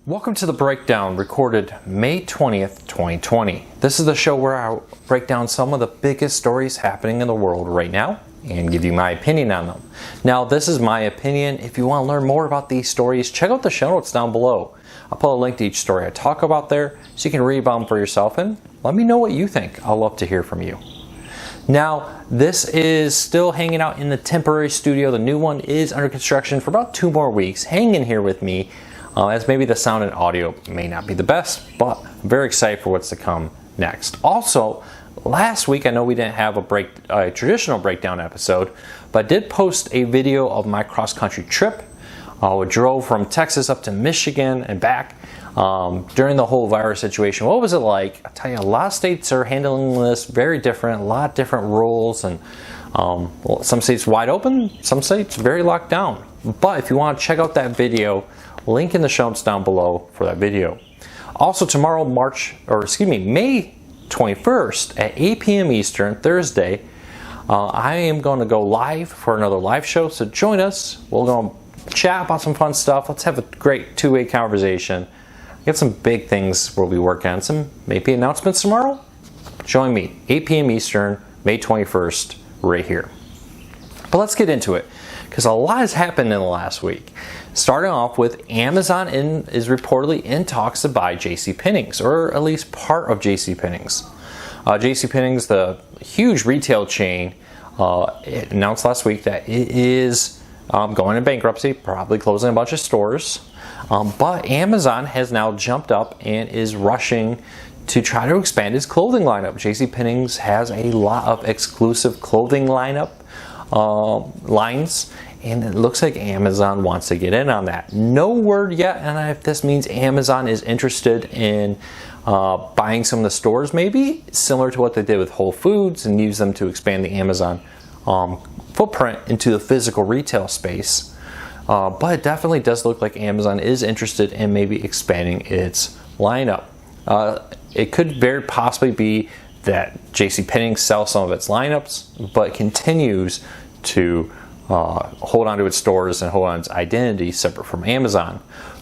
Welcome to the breakdown recorded May 20th, 2020. This is the show where I break down some of the biggest stories happening in the world right now and give you my opinion on them. Now, this is my opinion. If you want to learn more about these stories, check out the show notes down below. I'll put a link to each story I talk about there so you can read about them for yourself and let me know what you think. I'll love to hear from you. Now, this is still hanging out in the temporary studio. The new one is under construction for about 2 more weeks. Hang in here with me. As maybe the sound and audio may not be the best, but I'm very excited for what's to come next. Also, last week I know we didn't have a traditional breakdown episode, but I did post a video of my cross-country trip. I drove from Texas up to Michigan and back during the whole virus situation. What was it like? I tell you, a lot of states are handling this very different, a lot of different rules, and some states wide open, some states very locked down. But if you want to check out that video, link in the show notes down below for that video. Also tomorrow, May 21st at 8 p.m. Eastern, Thursday, I am going to go live for another live show, so join us. We're going to chat about some fun stuff. Let's have a great two-way conversation. Get some big things we'll be working on. Some maybe announcements tomorrow. Join me, 8 p.m. Eastern, May 21st, right here. But let's get into it, because a lot has happened in the last week. Starting off with Amazon is reportedly in talks to buy JCPenney's, or at least part of JCPenney's. JCPenney's, the huge retail chain, it announced last week that it is going into bankruptcy, probably closing a bunch of stores. But Amazon has now jumped up and is rushing to try to expand its clothing lineup. JCPenney's has a lot of exclusive clothing lines, and it looks like Amazon wants to get in on that. No word yet, and if this means Amazon is interested in buying some of the stores, maybe similar to what they did with Whole Foods, and use them to expand the Amazon footprint into the physical retail space. But it definitely does look like Amazon is interested in maybe expanding its lineup. It could very possibly be that JCPenney sells some of its lineups, but continues to hold on to its stores and hold on its identity separate from Amazon.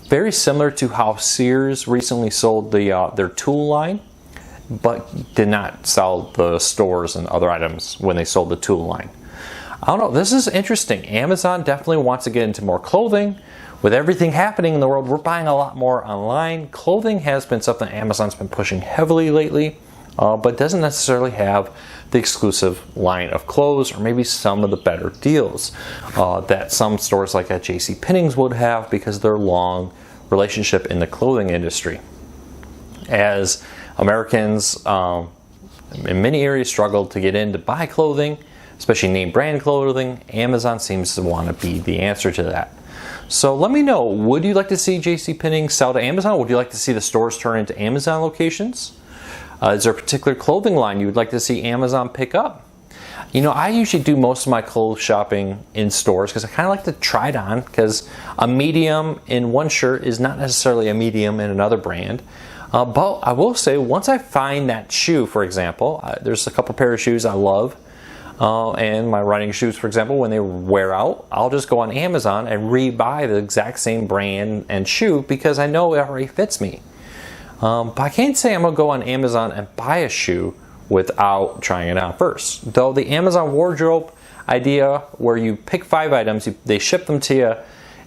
Very similar to how Sears recently sold their tool line, but did not sell the stores and other items when they sold the tool line. I don't know, this is interesting. Amazon definitely wants to get into more clothing. With everything happening in the world, we're buying a lot more online. Clothing has been something Amazon's been pushing heavily lately, but doesn't necessarily have the exclusive line of clothes or maybe some of the better deals that some stores like at JCPenney's would have because of their long relationship in the clothing industry. As Americans in many areas struggle to get in to buy clothing, especially name brand clothing, Amazon seems to want to be the answer to that. So let me know, would you like to see JCPenney sell to Amazon? Would you like to see the stores turn into Amazon locations? Is there a particular clothing line you would like to see Amazon pick up? You know, I usually do most of my clothes shopping in stores because I kind of like to try it on, because a medium in one shirt is not necessarily a medium in another brand. But I will say, once I find that shoe, for example, there's a couple pair of shoes I love. And my running shoes, for example, when they wear out, I'll just go on Amazon and rebuy the exact same brand and shoe because I know it already fits me. But I can't say I'm going to go on Amazon and buy a shoe without trying it on first. Though the Amazon wardrobe idea, where you pick 5 items, they ship them to you,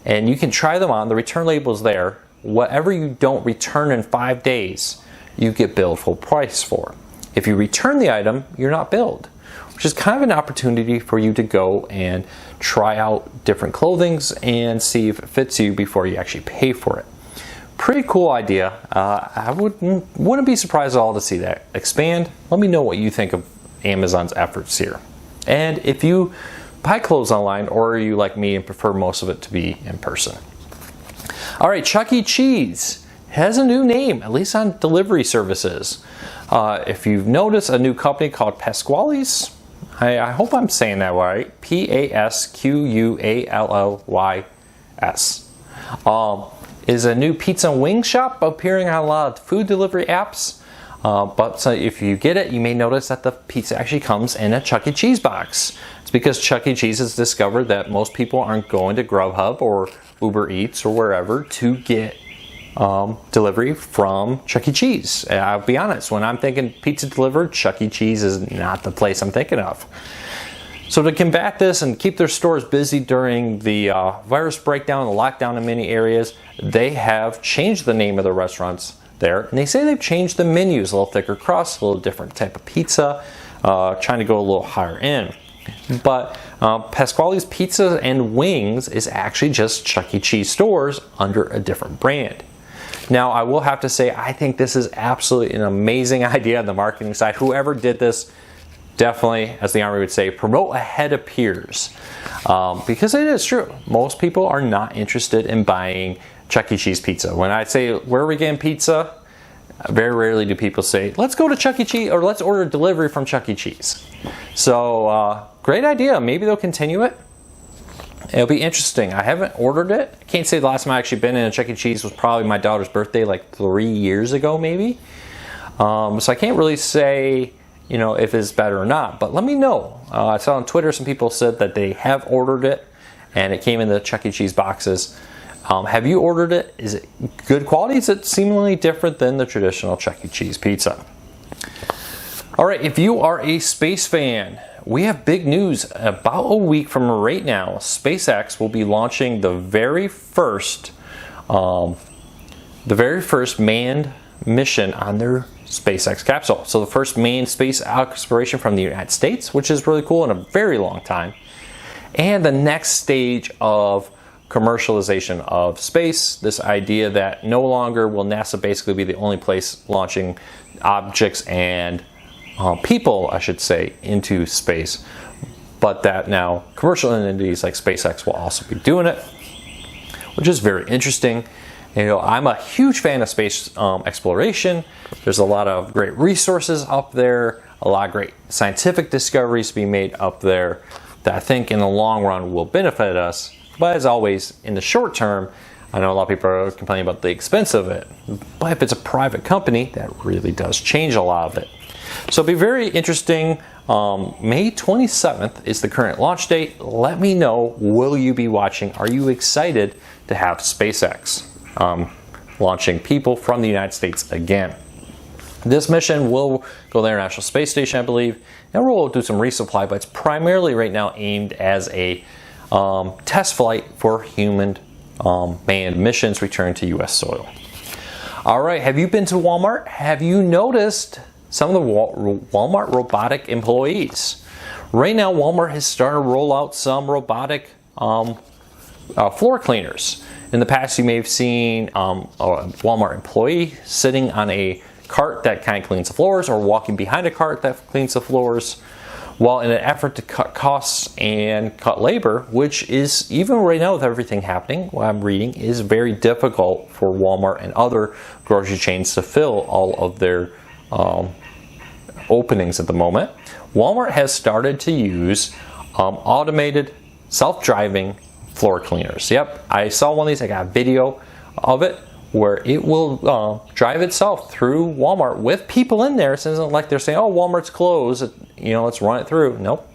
and you can try them on, the return label's there. Whatever you don't return in 5 days, you get billed full price for. If you return the item, you're not billed, which is kind of an opportunity for you to go and try out different clothings and see if it fits you before you actually pay for it. Pretty cool idea. I wouldn't be surprised at all to see that expand. Let me know what you think of Amazon's efforts here. And if you buy clothes online, or are you like me and prefer most of it to be in person. All right, Chuck E. Cheese has a new name, at least on delivery services. If you've noticed, a new company called Pasqually's, I hope I'm saying that right, Pasquallys, is a new pizza and wing shop appearing on a lot of food delivery apps. But so if you get it, you may notice that the pizza actually comes in a Chuck E. Cheese box. It's because Chuck E. Cheese has discovered that most people aren't going to Grubhub or Uber Eats or wherever to get delivery from Chuck E. Cheese. I'll be honest, when I'm thinking pizza delivered, Chuck E. Cheese is not the place I'm thinking of. So to combat this and keep their stores busy during the virus breakdown and the lockdown in many areas, they have changed the name of the restaurants there. And they say they've changed the menus, a little thicker crust, a little different type of pizza, trying to go a little higher end. But Pasquale's Pizza and Wings is actually just Chuck E. Cheese stores under a different brand. Now, I will have to say, I think this is absolutely an amazing idea on the marketing side. Whoever did this, definitely, as the Army would say, promote ahead of peers. Because it is true. Most people are not interested in buying Chuck E. Cheese pizza. When I say, where are we getting pizza? Very rarely do people say, let's go to Chuck E. Cheese, or let's order delivery from Chuck E. Cheese. So, great idea. Maybe they'll continue it. It'll be interesting. I haven't ordered it. I can't say the last time I actually been in a Chuck E. Cheese was probably my daughter's birthday, like 3 years ago, maybe. So I can't really say, you know, if it's better or not, but let me know. I saw on Twitter some people said that they have ordered it and it came in the Chuck E. Cheese boxes. Have you ordered it? Is it good quality? Is it seemingly different than the traditional Chuck E. Cheese pizza? All right, if you are a space fan, we have big news. About a week from right now, SpaceX will be launching the very first manned mission on their SpaceX capsule. So the first manned space exploration from the United States, which is really cool in a very long time. And the next stage of commercialization of space, this idea that no longer will NASA basically be the only place launching objects and people, I should say, into space, but that now commercial entities like SpaceX will also be doing it, which is very interesting. You know, I'm a huge fan of space exploration. There's a lot of great resources up there, a lot of great scientific discoveries to be made up there that I think in the long run will benefit us. But as always, in the short term, I know a lot of people are complaining about the expense of it. But if it's a private company, that really does change a lot of it. So it'll be very interesting. May 27th is the current launch date. Let me know, will you be watching? Are you excited to have SpaceX launching people from the United States again? This mission will go to the International Space Station, I believe, and we'll do some resupply, but it's primarily right now aimed as a test flight for human manned missions return to U.S. soil. All right, have you been to Walmart? Have you noticed some of the Walmart robotic employees? Right now, Walmart has started to roll out some robotic floor cleaners. In the past, you may have seen a Walmart employee sitting on a cart that kind of cleans the floors, or walking behind a cart that cleans the floors. While in an effort to cut costs and cut labor, which is, even right now with everything happening, what I'm reading, is very difficult for Walmart and other grocery chains to fill all of their openings at the moment. Walmart has started to use automated self-driving floor cleaners. Yep, I saw one of these. I got a video of it where it will drive itself through Walmart with people in there. It isn't like they're saying, oh, Walmart's closed, you know, let's run it through. Nope.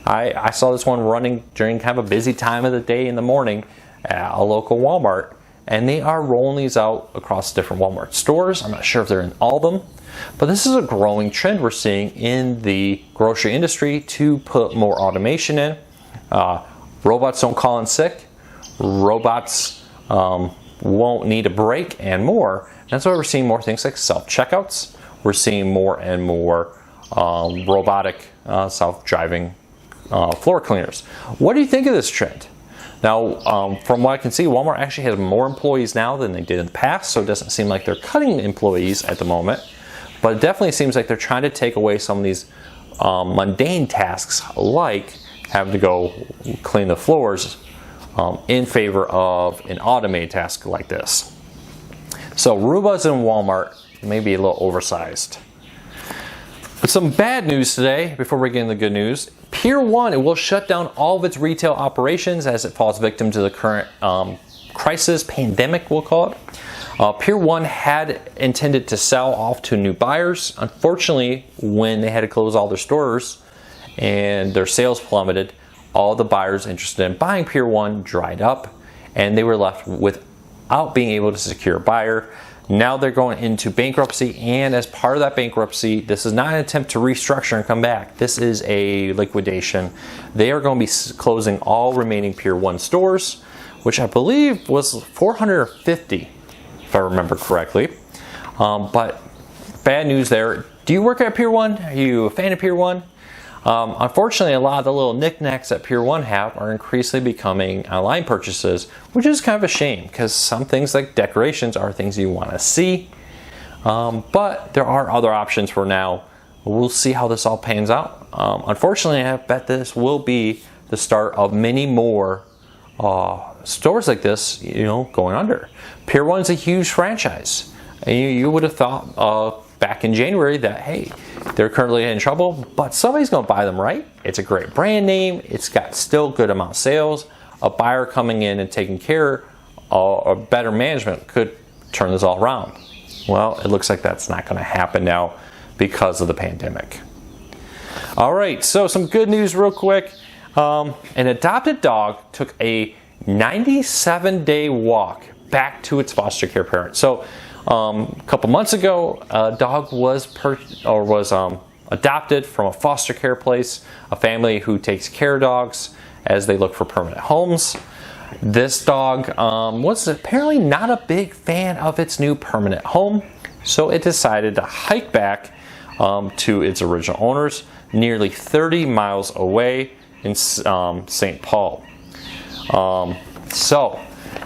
I saw this one running during kind of a busy time of the day in the morning at a local Walmart, and they are rolling these out across different Walmart stores. I'm not sure if they're in all of them, but this is a growing trend we're seeing in the grocery industry to put more automation in. Robots don't call in sick. Robots won't need a break, and more. That's why we're seeing more things like self-checkouts. We're seeing more and more robotic self-driving floor cleaners. What do you think of this trend? Now, from what I can see, Walmart actually has more employees now than they did in the past, so it doesn't seem like they're cutting employees at the moment. But it definitely seems like they're trying to take away some of these mundane tasks, like having to go clean the floors, in favor of an automated task like this. So Rubas in Walmart may be a little oversized. But some bad news today, before we get into the good news. Pier 1, it will shut down all of its retail operations as it falls victim to the current crisis, pandemic we'll call it. Pier 1 had intended to sell off to new buyers. Unfortunately, when they had to close all their stores and their sales plummeted, all the buyers interested in buying Pier 1 dried up, and they were left with without being able to secure a buyer. Now they're going into bankruptcy, and as part of that bankruptcy, this is not an attempt to restructure and come back. This is a liquidation. They are going to be closing all remaining Pier 1 stores, which I believe was 450, if I remember correctly. But bad news there. Do you work at Pier 1? Are you a fan of Pier 1? Unfortunately, a lot of the little knickknacks that Pier 1 have are increasingly becoming online purchases, which is kind of a shame because some things like decorations are things you want to see. But there are other options for now. We'll see how this all pans out. Unfortunately, I bet this will be the start of many more stores like this, going under. Pier 1 is a huge franchise. And you would have thought back in January that, hey, they're currently in trouble, but somebody's going to buy them, right? It's a great brand name. It's got still good amount of sales. A buyer coming in and taking care of better management could turn this all around. Well, it looks like that's not going to happen now because of the pandemic. All right, so some good news real quick. An adopted dog took a 97-day walk back to its foster care parent. So a couple months ago, a dog was adopted from a foster care place, a family who takes care of dogs as they look for permanent homes. This dog was apparently not a big fan of its new permanent home, so it decided to hike back to its original owners, nearly 30 miles away in St. Paul. So,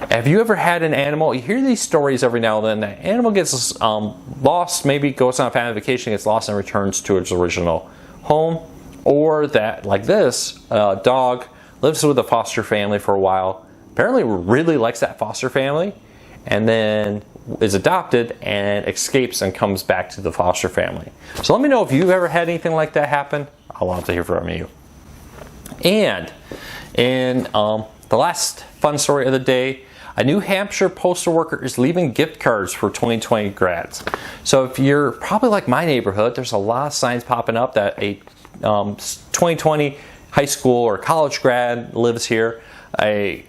have you ever had an animal? You hear these stories every now and then. That animal gets lost, maybe goes on a family vacation, gets lost and returns to its original home. Or that, like this, dog lives with a foster family for a while, apparently really likes that foster family, and then is adopted and escapes and comes back to the foster family. So let me know if you've ever had anything like that happen. I'd love to hear from you. And in the last fun story of the day, a New Hampshire postal worker is leaving gift cards for 2020 grads. So if you're probably like my neighborhood, there's a lot of signs popping up that a 2020 high school or college grad lives here. A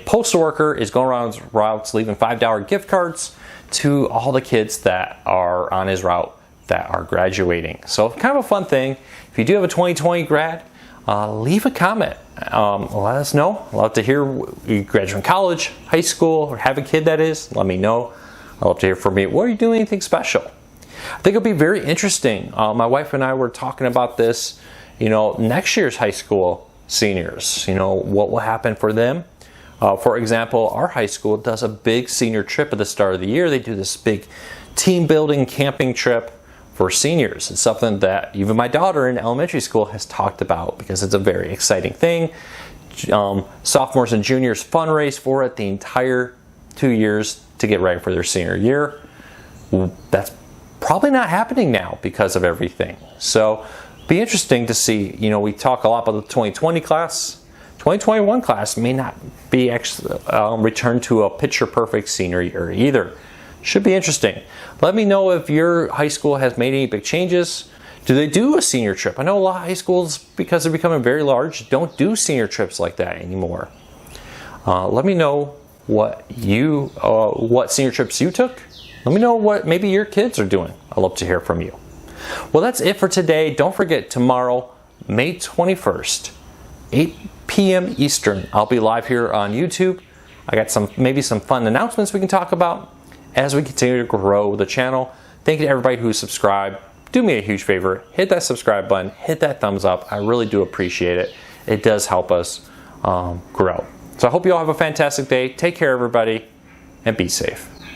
postal worker is going around his routes leaving $5 gift cards to all the kids that are on his route that are graduating. So kind of a fun thing. If you do have a 2020 grad, leave a comment. Let us know. I'd love to hear you graduate from college, high school, or have a kid that is. Let me know. I'd love to hear from you. What are you doing anything special? I think it'll be very interesting. My wife and I were talking about this, next year's high school seniors, what will happen for them. For example, our high school does a big senior trip at the start of the year. They do this big team building camping trip for seniors. It's something that even my daughter in elementary school has talked about because it's a very exciting thing. Sophomores and juniors fundraise for it the entire 2 years to get ready for their senior year. That's probably not happening now because of everything. So be interesting to see. We talk a lot about the 2020 class. 2021 class may not be actually returned to a picture perfect senior year either. Should be interesting. Let me know if your high school has made any big changes. Do they do a senior trip? I know a lot of high schools, because they're becoming very large, don't do senior trips like that anymore. Let me know what senior trips you took. Let me know what maybe your kids are doing. I'd love to hear from you. Well, that's it for today. Don't forget, tomorrow, May 21st, 8 p.m. Eastern, I'll be live here on YouTube. I got maybe some fun announcements we can talk about as we continue to grow the channel. Thank you to everybody who subscribed. Do me a huge favor, hit that subscribe button, hit that thumbs up. I really do appreciate it. It does help us grow. So I hope you all have a fantastic day. Take care, everybody, and be safe.